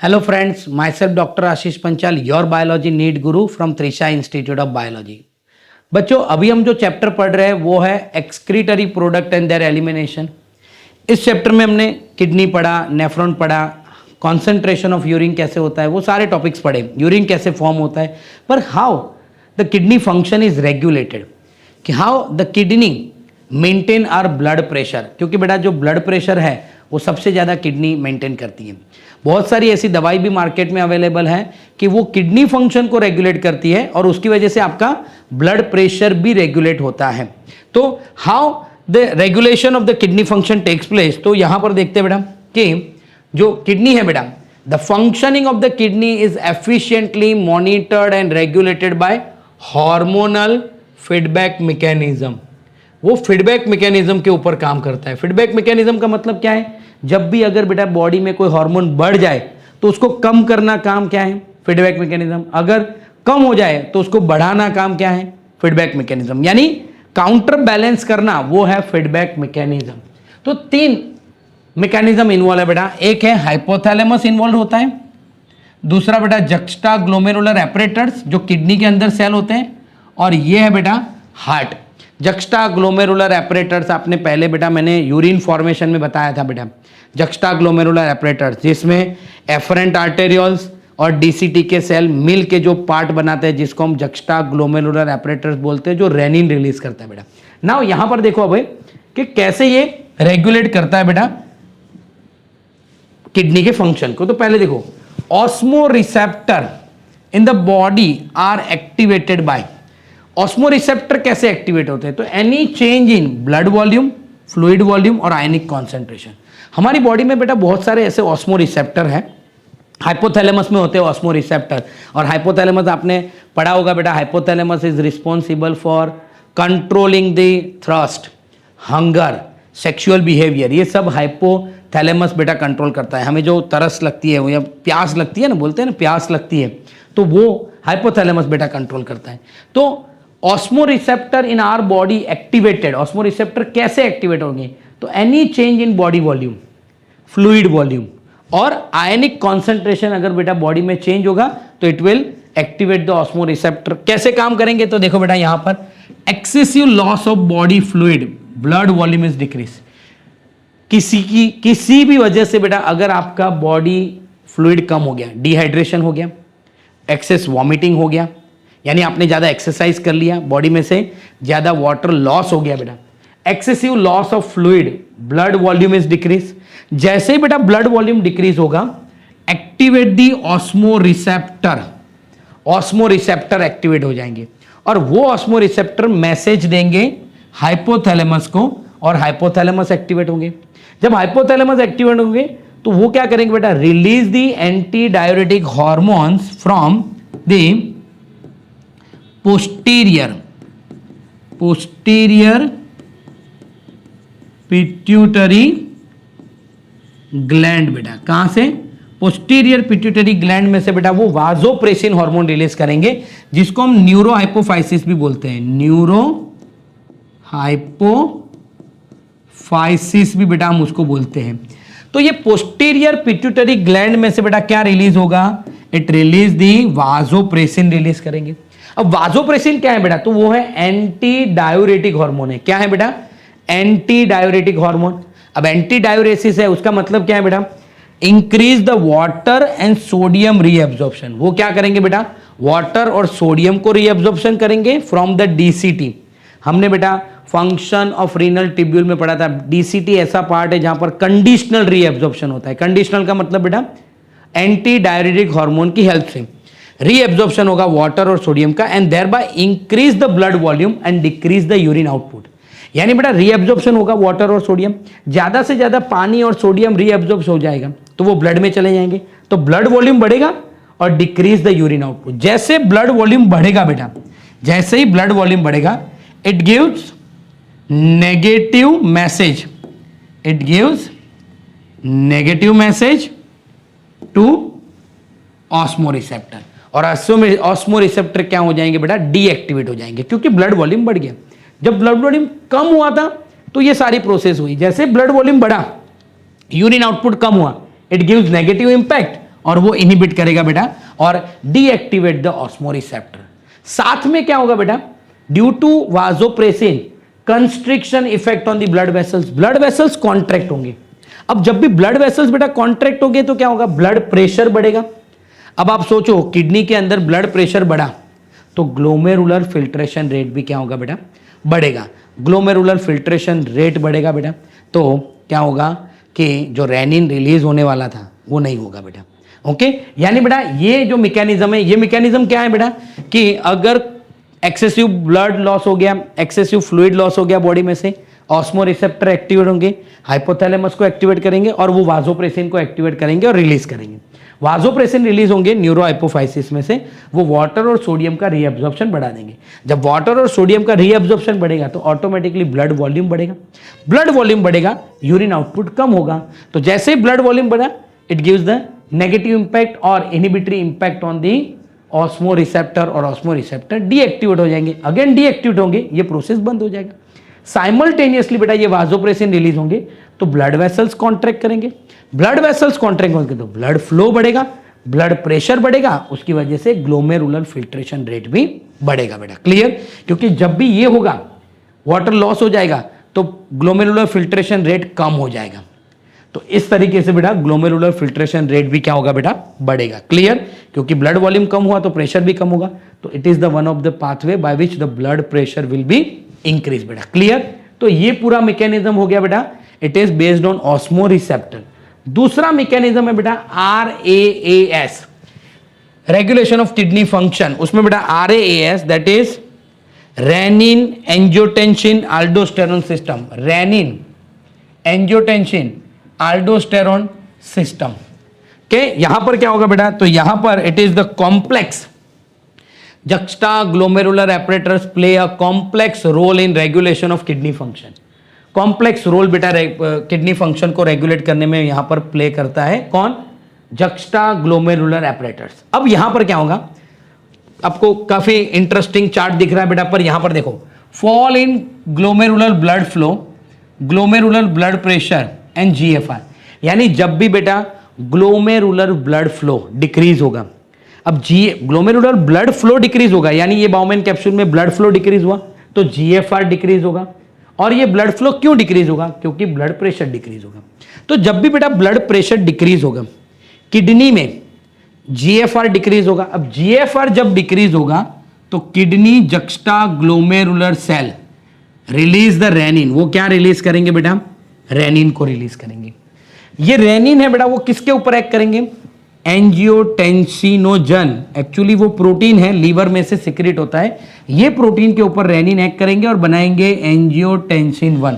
Hello friends, myself doctor Ashish Panchal, your biology NEET guru from Trisha institute of biology. बच्चों, अभी हम जो चैप्टर पढ़ रहे हैं वो है excretory product and there elimination. इस चैप्टर में हमने किडनी पढ़ा, नेफ्रॉन पढ़ा, कॉन्सेंट्रेशन ऑफ यूरिन कैसे होता है, वो सारे टॉपिक्स पढ़े, यूरिन कैसे फॉर्म होता है, पर how the kidney function is regulated, कि how the kidney maintain our blood pressure, क्योंकि बेटा जो ब्लड प्रेशर है वो सबसे ज़्यादा किडनी मेंटेन करती है। बहुत सारी ऐसी दवाई भी मार्केट में अवेलेबल है कि वो किडनी फंक्शन को रेगुलेट करती है और उसकी वजह से आपका ब्लड प्रेशर भी रेगुलेट होता है। तो how the regulation of the kidney function takes place, तो यहां पर देखते हैं बेटा कि जो किडनी है बेटा, the functioning of the kidney is efficiently monitored and regulated by hormonal feedback mechanism. वो फीडबैक मैकेनिज्म के ऊपर काम करता है। फीडबैक मैकेनिज्म का मतलब क्या है? जब भी अगर बेटा बॉडी में कोई हार्मोन बढ़ जाए तो उसको कम करना काम क्या है? Feedback mechanism. अगर कम हो जाए तो उसको बढ़ाना काम क्या है? Feedback mechanism. यानी काउंटर बैलेंस करना वो है फीडबैक मैकेनिज्म। तो तीन मैकेनिज्म इन्वॉल्व है बेटा। एक है हाइपोथैलेमस इन्वॉल्व होता है, दूसरा बेटा जक्स्टा ग्लोमेरुलर एपरेटर्स जो किडनी के अंदर सेल होते हैं, और ये है बेटा हार्ट। जक्स्टा ग्लोमेरुलर एपरेटर्स आपने पहले बेटा मैंने यूरिन फॉर्मेशन में बताया था बेटा, जक्स्टा ग्लोमेरुलर एपरेटर्स जिसमें एफरेंट आर्टेरियोल्स और डीसीटी के सेल मिल के जो पार्ट बनाते हैं जिसको हम जक्स्टा ग्लोमेरुलर एपरेटर्स बोलते हैं, जो रेनिन रिलीज करता है बेटा। नाउ यहां पर देखो अभी कि कैसे ये रेगुलेट करता है बेटा किडनी के फंक्शन को। तो पहले देखो, osmoreceptor in the body are activated by, osmoreceptor कैसे एक्टिवेट होते हैं? तो any change in blood volume, fluid volume और आयनिक कॉन्सेंट्रेशन। हमारी बॉडी में बेटा बहुत सारे ऐसे ऑस्मो रिसेप्टर हैं। हाइपोथैलेमस में होते हैं ऑस्मो रिसेप्टर, और हाइपोथैलेमस आपने पढ़ा होगा बेटा, hypothalamus is responsible for controlling the thrust, hunger, sexual behaviour. ये सब हाइपोथैलेमस बेटा कंट्रोल करता है। हमें जो तरस लगती है या प्यास लगती है ना, बोलते हैं ना प्यास लगती है, तो वो हाइपोथैलेमस बेटा कंट्रोल करता है। तो osmoreceptor in our body activated, osmoreceptor कैसे एक्टिवेट होंगे? तो any change in body volume, fluid volume और आयनिक कॉन्सेंट्रेशन अगर बेटा बॉडी में चेंज होगा तो it will activate the osmo receptor. कैसे काम करेंगे? तो देखो बेटा यहां पर excessive loss of body fluid, blood volume is decrease. किसी भी वजह से बेटा अगर आपका बॉडी फ्लूइड कम हो गया, डिहाइड्रेशन हो गया, एक्सेस वॉमिटिंग हो गया, यानी आपने ज़्यादा एक्सरसाइज कर लिया, बॉडी में से ज़्यादा वाटर लॉस हो गया बेटा, excessive loss of fluid, blood volume is decrease. जैसे ही बेटा ब्लड वॉल्यूम डिक्रीज होगा, activate the osmo receptor, osmoreceptor activate हो जाएंगे और वो ऑस्मो रिसेप्टर मैसेज देंगे हाइपोथैलेमस को और हाइपोथैलेमस एक्टिवेट होंगे। जब हाइपोथैलेमस एक्टिवेट होंगे तो वो क्या करेंगे बेटा? Release the anti diuretic hormones from the posterior pituitary gland बेटा। कहां से? पोस्टीरियर पिट्यूटरी ग्लैंड में से बेटा वो वाजोप्रेसिन हार्मोन रिलीज करेंगे जिसको हम न्यूरो हाइपोफाइसिस भी बोलते हैं। न्यूरो हाइपोफाइसिस भी बेटा हम उसको बोलते हैं। तो ये पोस्टीरियर पिट्यूटरी ग्लैंड में से बेटा क्या रिलीज होगा? इट रिलीज दी वाजोप्रेसिन रिलीज करेंगे। अब वाजोप्रेसिन क्या है बेटा? तो वो है एंटी डायूरेटिक हार्मोन है। क्या है बेटा? Anti diuretic hormone. अब एंटी डायूरेसिस है, उसका मतलब क्या है बेटा? Increase the water and sodium reabsorption. वो क्या करेंगे बेटा? वाटर और सोडियम को रीएब्जॉर्प्शन करेंगे फ्रॉम द डीसीटी। हमने बेटा फंक्शन ऑफ रीनल ट्यूब्यूल में पढ़ा था, डीसीटी ऐसा पार्ट है जहां पर कंडीशनल रीएब्जॉर्प्शन होता है। कंडीशनल का मतलब बेटा एंटी डायूरेटिक हार्मोन की हेल्प से रीएब्जॉर्प्शन होगा वाटर और सोडियम का, and thereby increase the blood volume and decrease the urine output. यानी बेटा रीएब्जॉर्प्शन होगा वाटर और सोडियम, ज्यादा से ज्यादा पानी और सोडियम रीएब्जॉर्ब हो जाएगा तो वो ब्लड में चले जाएंगे, तो ब्लड वॉल्यूम बढ़ेगा और डिक्रीज द यूरिन आउटपुट। जैसे ब्लड वॉल्यूम बढ़ेगा बेटा, जैसे ही ब्लड वॉल्यूम बढ़ेगा, it gives negative message, it gives negative message to osmo receptor, और ऑस्मो रिसेप्टर क्या हो जाएंगे बेटा? डीएक्टिवेट हो जाएंगे, क्योंकि ब्लड वॉल्यूम बढ़ गया। जब ब्लड वॉल्यूम कम हुआ था तो ये सारी प्रोसेस हुई। जैसे ब्लड वॉल्यूम बढ़ा, यूरिन आउटपुट कम हुआ, इट गिव्स नेगेटिव इंपैक्ट और वो इनहिबिट करेगा बेटा और डीएक्टिवेट द ऑस्मोरिसेप्टर। साथ में क्या होगा बेटा, due to vasopressin constriction effect on the blood vessels contract होंगे। अब जब भी ब्लड वेसल्स बेटा कॉन्ट्रैक्ट होंगे तो क्या होगा, ब्लड प्रेशर बढ़ेगा। अब आप सोचो किडनी के अंदर ब्लड प्रेशर बढ़ा तो ग्लोमेरुलर फिल्ट्रेशन रेट भी क्या होगा बेटा, बढ़ेगा। ग्लोमेरुलर फिल्ट्रेशन रेट बढ़ेगा बेटा तो क्या होगा कि जो रेनिन रिलीज होने वाला था वो नहीं होगा बेटा। ओके, यानी बेटा ये जो मैकेनिज्म है, ये मैकेनिज्म क्या है बेटा कि अगर एक्सेसिव ब्लड लॉस हो गया, एक्सेसिव फ्लूइड लॉस हो गया बॉडी में से, ऑस्मो रिसेप्टर एक्टिवेट होंगे, हाइपोथैलेमस को एक्टिवेट करेंगे और वो वाजोप्रेसिन को एक्टिवेट करेंगे और रिलीज करेंगे। वाजोप्रेसिन रिलीज होंगे न्यूरो हाइपोफाइसिस में से, वो वाटर और सोडियम का रीअब्जॉर्प्शन बढ़ा देंगे। जब वाटर और सोडियम का रीअब्जॉर्प्शन बढ़ेगा तो ऑटोमेटिकली ब्लड वॉल्यूम बढ़ेगा। ब्लड वॉल्यूम बढ़ेगा, यूरिन आउटपुट कम होगा। तो जैसे ही ब्लड वॉल्यूम बढ़ा, it gives the negative impact और inhibitory impact on the osmo receptor और ऑस्मो रिसेप्टर डीएक्टिवेट हो जाएंगे। अगेन डीएक्टिवेट होंगे, ये प्रोसेस बंद हो जाएगा। साइमल्टेनियसली बेटा ये वाजोप्रेसिन रिलीज होंगे तो ब्लड वेसल्स कॉन्ट्रैक्ट करेंगे। ब्लड वेसल्स कॉन्ट्रैक्ट होंगे तो ब्लड फ्लो बढ़ेगा, ब्लड प्रेशर बढ़ेगा, उसकी वजह से ग्लोमेरुलर फिल्ट्रेशन रेट भी बढ़ेगा बेटा। क्लियर? क्योंकि जब भी ये होगा, वाटर लॉस हो जाएगा तो ग्लोमेरुलर फिल्ट्रेशन रेट कम हो जाएगा। तो इस तरीके से बेटा ग्लोमेरुलर फिल्ट्रेशन रेट भी क्या होगा बेटा, बढ़ेगा। क्लियर? क्योंकि ब्लड वॉल्यूम कम हुआ तो प्रेशर भी कम होगा। तो it is the one of the pathway by which the blood pressure will be increase बेटा। क्लियर? तो ये पूरा मैकेनिज्म हो गया बेटा, it is based on osmo receptor. दूसरा मैकेनिज्म है बेटा RAAS, regulation of kidney function. उसमें बेटा RAAS that is renin angiotensin अल्डोस्टेरोन system, renin angiotensin अल्डोस्टेरोन system के यहां पर क्या होगा बेटा, तो यहां पर it is the complex juxtaglomerular apparatus play a complex role in regulation of kidney function। Complex role बेटा किडनी फंक्शन को रेगुलेट करने में यहां पर प्ले करता है कौन, juxtaglomerular apparatus। अब यहां पर क्या होगा, आपको काफी इंटरेस्टिंग चार्ट दिख रहा है बेटा, पर यहां पर देखो, fall in glomerular blood flow, glomerular blood pressure and GFR। यानी जब भी बेटा ग्लोमेरुलर ब्लड फ्लो डिक्रीज होगा, अब ग्लोमेरुलर ब्लड फ्लो डिक्रीज होगा, यानी ये बाउमेन कैप्सूल में ब्लड फ्लो डिक्रीज हुआ तो GFR डिक्रीज होगा। और ये ब्लड फ्लो क्यों डिक्रीज होगा, क्योंकि ब्लड प्रेशर डिक्रीज होगा। तो जब भी बेटा ब्लड प्रेशर डिक्रीज होगा, किडनी में GFR डिक्रीज होगा। अब GFR जब डिक्रीज होगा तो kidney juxtaglomerular cell release the renin. वो क्या रिलीज करेंगे बेटा, रेनिन को रिलीज करेंगे। ये रेनिन है बेटा, वो किसके ऊपर एक्ट करेंगे, एंजियोटेंसिनोजन। एक्चुअली वो प्रोटीन है, लीवर में से सिक्रेट होता है। ये प्रोटीन के ऊपर रेनिन एक्ट करेंगे और बनाएंगे एंजियोटेंसिन 1।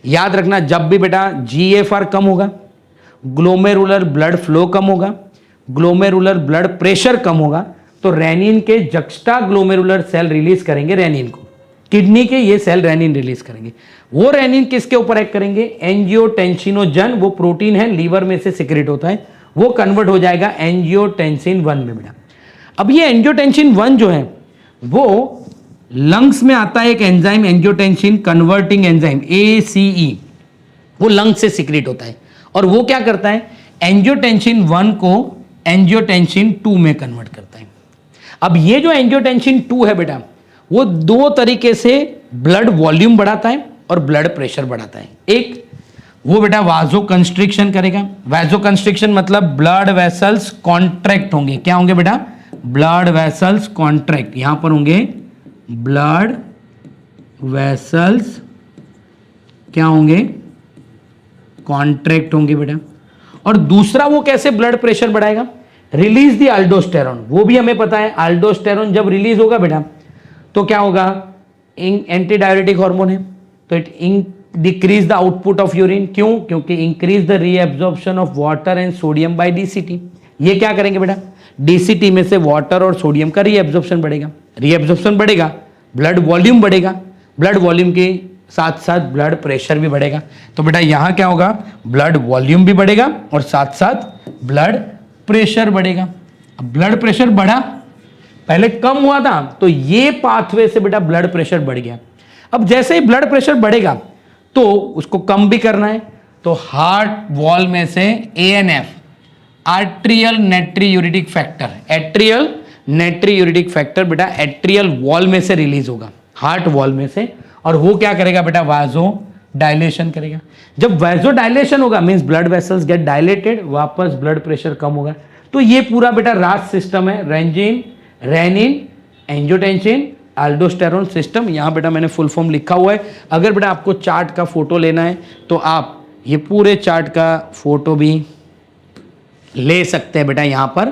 याद रखना, जब भी बेटा GFR कम होगा, ग्लोमेरुलर ब्लड फ्लो कम होगा, ग्लोमेरुलर ब्लड प्रेशर कम होगा, तो रेनिन के जक्स्टाग्लोमेरुलर सेल रिलीज करेंगे रेनिन को। किडनी के ये सेल रेनिन रिलीज करेंगे। वो रेनिन किसके ऊपर एक्ट करेंगे, एंजियोटेंसिनोजन। वो प्रोटीन है, लीवर में से सिक्रेट होता है, वो कन्वर्ट हो जाएगा एंजियोटेंसिन 1 में बेटा। अब ये एंजियोटेंसिन 1 जो है वो लंग्स में आता है, एक enzyme angiotensin converting enzyme ACE, वो लंग्स से सिक्रेट होता है और वो क्या करता है, एंजियोटेंसिन 1 को एंजियोटेंसिन 2 में कन्वर्ट करता है। अब ये जो एंजियोटेंसिन 2 है बेटा, वो दो तरीके से ब्लड वॉल्यूम बढ़ाता है और ब्लड प्रेशर बढ़ाता है। एक वो बेटा वाजो कंस्ट्रिक्शन करेगा। वाजो कंस्ट्रिक्शन मतलब ब्लड वेसल्स कॉन्ट्रैक्ट होंगे। क्या होंगे बेटा, ब्लड वेसल्स कॉन्ट्रैक्ट। यहां पर होंगे ब्लड वेसल्स क्या होंगे, कॉन्ट्रैक्ट होंगे बेटा। और दूसरा वो कैसे ब्लड प्रेशर बढ़ाएगा, रिलीज द अल्डोस्टेरोन। वो भी हमें पता है, अल्डोस्टेरोन जब रिलीज होगा बेटा तो क्या होगा, एंटी डायरेटिक हार्मोन है, तो it decrease the output of urine. क्यों, क्योंकि increase the reabsorption of water and sodium by DCT। ये क्या करेंगे बेटा, DCT में से वाटर और सोडियम का रीएब्जॉर्प्शन बढ़ेगा। रीएब्जॉर्प्शन बढ़ेगा, ब्लड वॉल्यूम बढ़ेगा, ब्लड वॉल्यूम के साथ साथ ब्लड प्रेशर भी बढ़ेगा। तो बेटा यहां क्या होगा, ब्लड वॉल्यूम भी बढ़ेगा और साथ साथ ब्लड प्रेशर बढ़ेगा। अब ब्लड प्रेशर बढ़ा, पहले कम हुआ था, तो ये पाथवे से बेटा ब्लड प्रेशर बढ़ गया। अब जैसे ही ब्लड प्रेशर बढ़ेगा तो उसको कम भी करना है, तो हार्ट वॉल में से ANF atrial natriuretic factor, atrial natriuretic factor बेटा एट्रियल वॉल में से रिलीज होगा, हार्ट वॉल में से, और वो क्या करेगा बेटा, वाजो डायलेशन करेगा। जब वाजो डायलेशन होगा means blood vessels get dilated, वापस ब्लड प्रेशर कम होगा। तो ये पूरा बेटा रास सिस्टम है, रेंजिन, रेनिन, एंजियोटेंसिन, एल्डोस्टेरोन सिस्टम। यहाँ बेटा मैंने फुल फॉर्म लिखा हुआ है। अगर बेटा आपको चार्ट का फोटो लेना है तो आप ये पूरे चार्ट का फोटो भी ले सकते हैं बेटा यहाँ पर।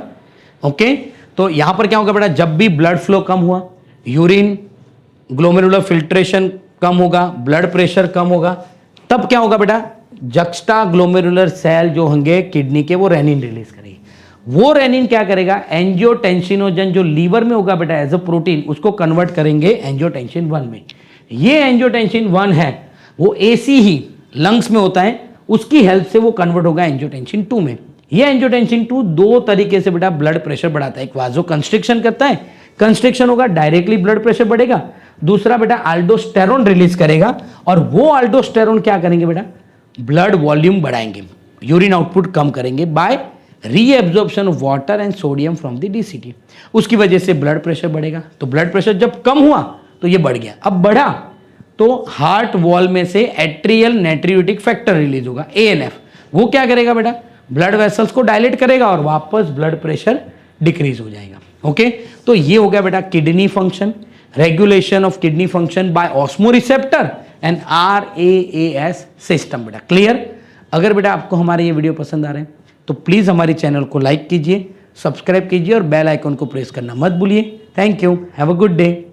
ओके, तो यहाँ पर क्या होगा बेटा, जब भी ब्लड फ्लो कम हुआ, यूरिन ग्लोमेरुलर फिल्ट्रेशन कम होगा, ब्लड प्रेशर कम होगा, तब क्या होगा बेटा, जक्स्टा ग्लोमेरुलर सेल जो होंगे किडनी के वो रेनिन रिलीज करेगी। वो रेनिन क्या करेगा, एंजियोटेंसिनोजन जो लीवर में होगा बेटा एज अ प्रोटीन, उसको कन्वर्ट करेंगे एंजियोटेंसिन 1 में। ये एंजियोटेंसिन 1 है वो एसी ही लंग्स में होता है, उसकी हेल्प से वो कन्वर्ट होगा एंजियोटेंसिन 2 में। ये एंजियोटेंसिन 2 दो तरीके से बेटा ब्लड प्रेशर बढ़ाता है। एक वाजो कंस्ट्रिक्शन करता है, कंस्ट्रिक्शन होगा डायरेक्टली ब्लड प्रेशर बढ़ेगा। दूसरा बेटा अल्डोस्टेरोन रिलीज करेगा, और वो अल्डोस्टेरोन क्या करेंगे बेटा, ब्लड वॉल्यूम बढ़ाएंगे, यूरिन आउटपुट कम करेंगे by reabsorption of water and sodium from the DCT. उसकी वजह से ब्लड प्रेशर बढ़ेगा। तो ब्लड प्रेशर जब कम हुआ तो ये बढ़ गया। अब बढ़ा तो हार्ट वॉल में से एट्रियल नेट्रीयूरेटिक फैक्टर रिलीज होगा, एएनएफ। वो क्या करेगा बेटा, ब्लड वेसल्स को डायलेट करेगा और वापस ब्लड प्रेशर डिक्रीज हो जाएगा। ओके, तो ये हो गया बेटा kidney function, regulation of kidney function by osmoreceptor and RAS system. बेटा क्लियर? अगर बेटा आपको हमारे ये वीडियो पसंद आ रहे हैं तो प्लीज़ हमारी चैनल को लाइक कीजिए, सब्सक्राइब कीजिए और बेल आइकन को प्रेस करना मत भूलिए। Thank you, have a good day.